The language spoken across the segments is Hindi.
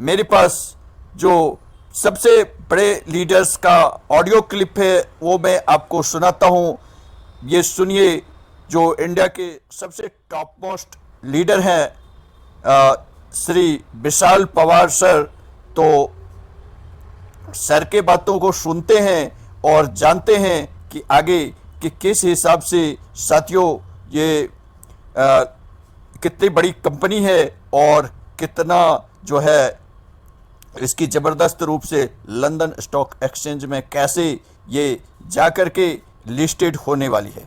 मेरे पास जो सबसे बड़े लीडर्स का ऑडियो क्लिप है वो मैं आपको सुनाता हूँ। ये सुनिए, जो इंडिया के सबसे टॉप मोस्ट लीडर हैं श्री विशाल पवार सर। तो सर के बातों को सुनते हैं और जानते हैं कि आगे कि किस हिसाब से साथियों ये आ, कितनी बड़ी कंपनी है और कितना जो है इसकी ज़बरदस्त रूप से लंदन स्टॉक एक्सचेंज में कैसे ये जा कर के लिस्टेड होने वाली है।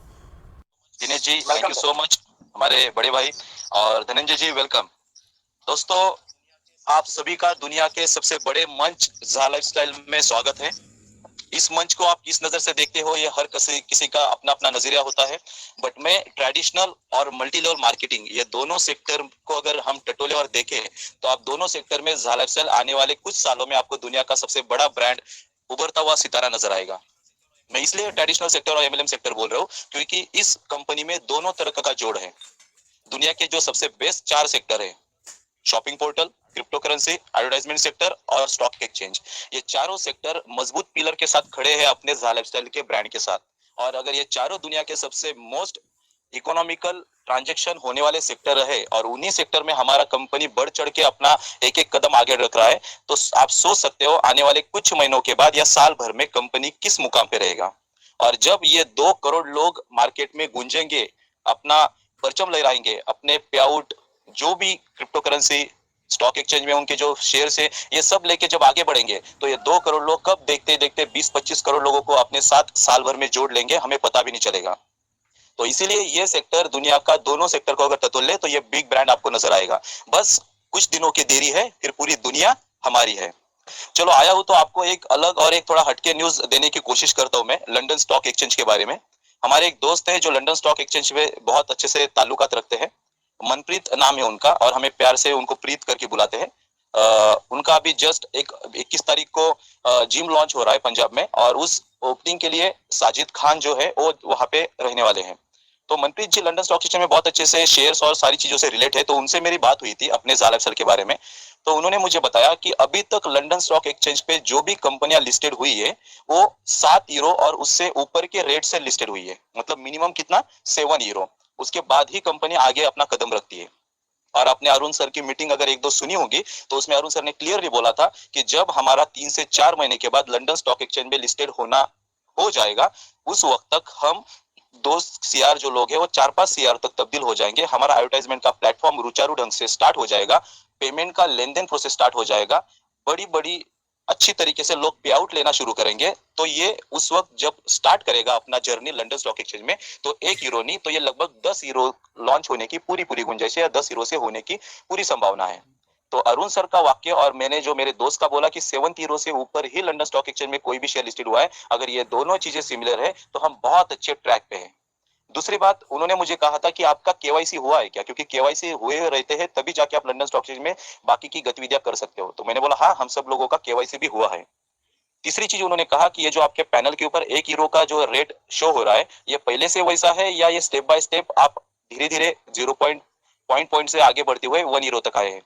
Dinesh ji thank you so much, हमारे बड़े भाई। और धनंजय जी वेलकम। दोस्तों, आप सभी का दुनिया के सबसे बड़े मंच ज़ा लाइफस्टाइल में स्वागत है। इस मंच को आप किस नजर से देखते हो, ये हर किसी का अपना अपना नजरिया होता है। बट मैं ट्रेडिशनल और मल्टी लेवल मार्केटिंग, ये दोनों सेक्टर को अगर हम टटोले और देखें तो आप दोनों सेक्टर में ज़ा लाइफस्टाइल आने वाले कुछ सालों में आपको दुनिया का सबसे बड़ा ब्रांड, उभरता हुआ सितारा नजर आएगा। मैं इसलिए ट्रेडिशनल सेक्टर और एमएलएम सेक्टर बोल रहा हूँ क्योंकि इस कंपनी में दोनों तरह का जोड़ है। दुनिया के जो सबसे बेस्ट 4 सेक्टर है, shopping portal, crypto currency, advertisement sector और स्टॉक एक्सचेंज, ये चारों सेक्टर मजबूत पिलर के साथ खड़े हैं अपने ज़ा लाइफस्टाइल के ब्रांड के साथ। और अगर ये चारों दुनिया के सबसे मोस्ट इकोनॉमिकल ट्रांजैक्शन होने वाले सेक्टर रहे और उन्हीं सेक्टर में हमारा कंपनी बढ़ चढ़ के अपना एक एक कदम आगे रख रहा है, तो आप सोच सकते हो आने वाले कुछ महीनों के बाद या साल भर में कंपनी किस मुकाम पे रहेगा। और जब ये 2 करोड़ लोग मार्केट में गूंजेंगे, अपना परचम लहराएंगे, अपने पे आउट जो भी क्रिप्टो करेंसी स्टॉक एक्सचेंज में उनके जो शेयर है ये सब लेके जब आगे बढ़ेंगे, तो ये 2 करोड़ लोग कब देखते देखते 20-25 करोड़ लोगों को अपने साथ साल भर में जोड़ लेंगे, हमें पता भी नहीं चलेगा। तो इसीलिए ये सेक्टर, दुनिया का दोनों सेक्टर को अगर टटोल ले तो ये बिग ब्रांड आपको नजर आएगा। बस कुछ दिनों की देरी है, फिर पूरी दुनिया हमारी है। चलो, आया हूं तो आपको एक अलग और एक थोड़ा हटके न्यूज देने की कोशिश करता हूं मैं लंदन स्टॉक एक्सचेंज के बारे में। हमारे एक दोस्त है जो लंदन स्टॉक एक्सचेंज में बहुत अच्छे से ताल्लुकात रखते हैं। मनप्रीत नाम है उनका और हमें प्यार से उनको प्रीत करके बुलाते हैं। उनका अभी जस्ट 21 तारीख को जिम लॉन्च हो रहा है पंजाब में, और उस ओपनिंग के लिए साजिद खान जो है वो वहां पे रहने वाले हैं। तो मनप्रीत जी लंदन स्टॉक एक्सचेंज में बहुत अच्छे से शेयर्स और सारी चीजों से रिलेट है, तो उनसे मेरी बात हुई थी अपने ज़ा लाइफस्टाइल के बारे में। तो उन्होंने मुझे बताया कि अभी तक लंदन स्टॉक एक्सचेंज पे जो भी कंपनियां लिस्टेड हुई है वो 7 यूरो और उससे ऊपर के रेट से लिस्टेड हुई है। मतलब मिनिमम कितना, 7 यूरो। उसके बाद ही कंपनी आगे अपना कदम रखती है। और आपने अरुण सर की मीटिंग अगर एक दो सुनी होगी तो उसमें अरुण सर ने क्लियरली बोला था कि जब हमारा 3 से 4 महीने के बाद लंदन स्टॉक एक्सचेंज में लिस्टेड होना हो जाएगा, उस वक्त तक हम 2 CR जो लोग हैं वो 4-5 CR तक तब्दील हो जाएंगे। हमारा एडवर्टाइजमेंट का प्लेटफॉर्म रुचारू ढंग से स्टार्ट हो जाएगा, पेमेंट का लेन देन प्रोसेस स्टार्ट हो जाएगा, बड़ी बड़ी अच्छी तरीके से लोग पे आउट लेना शुरू करेंगे। तो ये उस वक्त जब स्टार्ट करेगा अपना जर्नी लंदन स्टॉक एक्सचेंज में, तो 1 यूरो नहीं तो ये लगभग 10 यूरो लॉन्च होने की पूरी पूरी गुंजाइश है, या 10 यूरो से होने की पूरी संभावना है। तो अरुण सर का वाक्य और मैंने जो मेरे दोस्त का बोला कि 7 यूरो से ऊपर ही लंदन स्टॉक एक्सचेंज में कोई भी शेयर लिस्टेड हुआ है, अगर ये दोनों चीजें सिमिलर है तो हम बहुत अच्छे ट्रैक पे हैं। दूसरी बात, उन्होंने मुझे कहा था कि आपका केवाईसी हुआ है क्या, क्योंकि केवाईसी हुए रहते हैं तभी जाके आप लंदन स्टॉक एक्सचेंज में बाकी की गतिविधियां कर सकते हो। तो मैंने बोला हाँ, हम सब लोगों का केवाईसी भी हुआ है। तीसरी चीज उन्होंने कहा कि ये जो आपके पैनल के ऊपर 1 यूरो का जो रेट शो हो रहा है, ये पहले से वैसा है या ये स्टेप बाय स्टेप आप धीरे धीरे 0 पॉइंट से आगे बढ़ते हुए 1 यूरो तक आए हैं।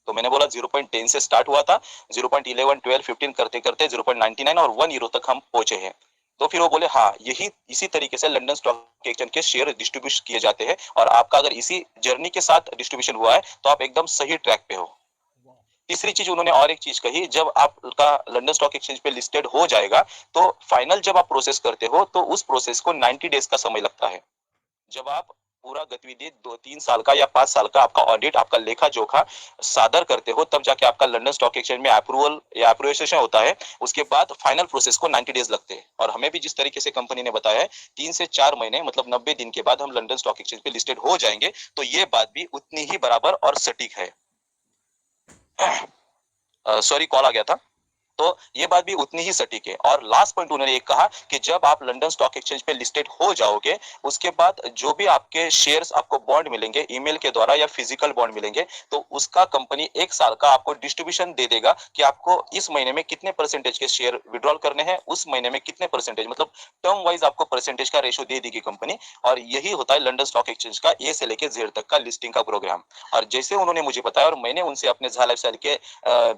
तो मैंने बोला 0.10 से स्टार्ट हुआ था, 0.11, 12, 15 करते करते 0.99 और 1 यूरो तक हम पहुंचे हैं। तो फिर वो बोले हाँ, यही इसी तरीके से लंदन स्टॉक एक्सचेंज के शेयर डिस्ट्रीब्यूट किए जाते हैं, और आपका अगर इसी जर्नी के साथ डिस्ट्रीब्यूशन हुआ है तो आप एकदम सही ट्रैक पे हो। तीसरी चीज उन्होंने और एक चीज कही, जब आपका लंदन स्टॉक एक्सचेंज पे लिस्टेड हो जाएगा तो फाइनल जब आप प्रोसेस करते हो तो उस प्रोसेस को 90 डेज का समय लगता है। जब आप पूरा गतिविधि 2-3 साल का या 5 साल का आपका ऑडिट, आपका लेखा जोखा सादर करते हो, तब जाके आपका लंदन स्टॉक एक्सचेंज में अप्रूवल या अप्रूवेशन होता है। उसके बाद फाइनल प्रोसेस को 90 डेज लगते हैं। और हमें भी जिस तरीके से कंपनी ने बताया है 3 से 4 महीने मतलब 90 दिन के बाद हम लंदन स्टॉक एक्सचेंज पे लिस्टेड हो जाएंगे, तो ये बात भी उतनी ही बराबर और सटीक है। सॉरी, कॉल आ गया था। तो ये बात भी उतनी ही सटीक है। और लास्ट पॉइंट उन्होंने ये कहा कि जब आप लंदन स्टॉक एक्सचेंज पे लिस्टेड हो जाओगे, उसके बाद जो भी आपके शेयर्स आपको बॉन्ड मिलेंगे ईमेल के द्वारा या फिजिकल बॉन्ड मिलेंगे, तो उसका कंपनी 1 साल का आपको डिस्ट्रीब्यूशन दे देगा कि आपको इस महीने में कितने परसेंटेज के शेयर विड्रॉल करने हैं, उस महीने में कितने परसेंटेज, मतलब टर्म वाइज आपको परसेंटेज का रेशो दे देगी कंपनी। और यही होता है लंदन स्टॉक एक्सचेंज का ए से लेकर जेड तक का लिस्टिंग का प्रोग्राम। और जैसे उन्होंने मुझे बताया और मैंने उनसे अपने झाल लाइफस्टाइल के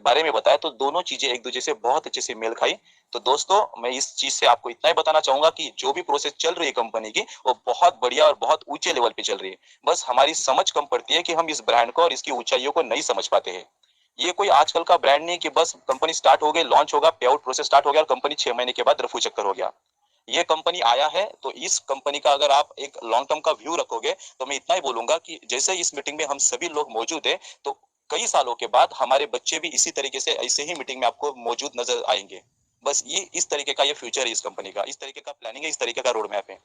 बारे में बताया, तो दोनों चीजें एक दूसरे से बहुत अच्छे से मेल खाई। तो दोस्तों, मैं इस चीज से आपको इतना ही बताना चाहूंगा कि जो भी प्रोसेस चल रही है कंपनी की, वो बहुत बढ़िया और बहुत ऊंचे लेवल पे चल रही है। बस हमारी समझ कम पड़ती है कि हम इस ब्रांड को और इसकी ऊंचाइयों को नहीं समझ पाते हैं। ये कोई आजकल का ब्रांड नहीं कि बस कंपनी स्टार्ट हो गई, लॉन्च होगा, पे आउट प्रोसेस स्टार्ट हो गया और कंपनी 6 महीने के बाद रफू चक्कर हो गया। ये कंपनी आया है, तो इस कंपनी का अगर आप एक लॉन्ग टर्म का व्यू रखोगे, तो मैं इतना ही बोलूंगा कि जैसे इस मीटिंग में हम सभी लोग मौजूद हैं, तो कई सालों के बाद हमारे बच्चे भी इसी तरीके से ऐसे ही मीटिंग में आपको मौजूद नजर आएंगे। बस ये इस तरीके का ये फ्यूचर है इस कंपनी का, इस तरीके का प्लानिंग है, इस तरीके का रोड मैप है।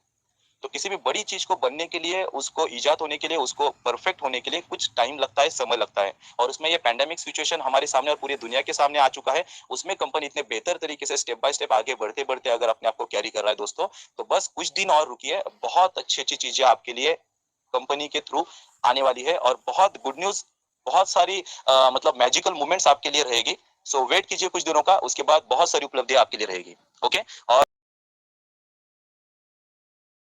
तो किसी भी बड़ी चीज को बनने के लिए, उसको इजाद होने के लिए, उसको परफेक्ट होने के लिए कुछ टाइम लगता है, समय लगता है। और उसमें ये पैंडेमिक सिचुएशन हमारे सामने और पूरी दुनिया के सामने आ चुका है। उसमें कंपनी इतने बेहतर तरीके से स्टेप बाय स्टेप आगे बढ़ते बढ़ते अगर अपने आप को कैरी कर रहा है दोस्तों, तो बस कुछ दिन और रुकिए, बहुत अच्छी अच्छी चीजें आपके लिए कंपनी के थ्रू आने वाली है। और बहुत गुड न्यूज, बहुत सारी मतलब मैजिकल मोमेंट्स आपके लिए रहेगी। सो वेट कीजिए कुछ दिनों का, उसके बाद बहुत सारी उपलब्धियां आपके लिए रहेगी। ओके। और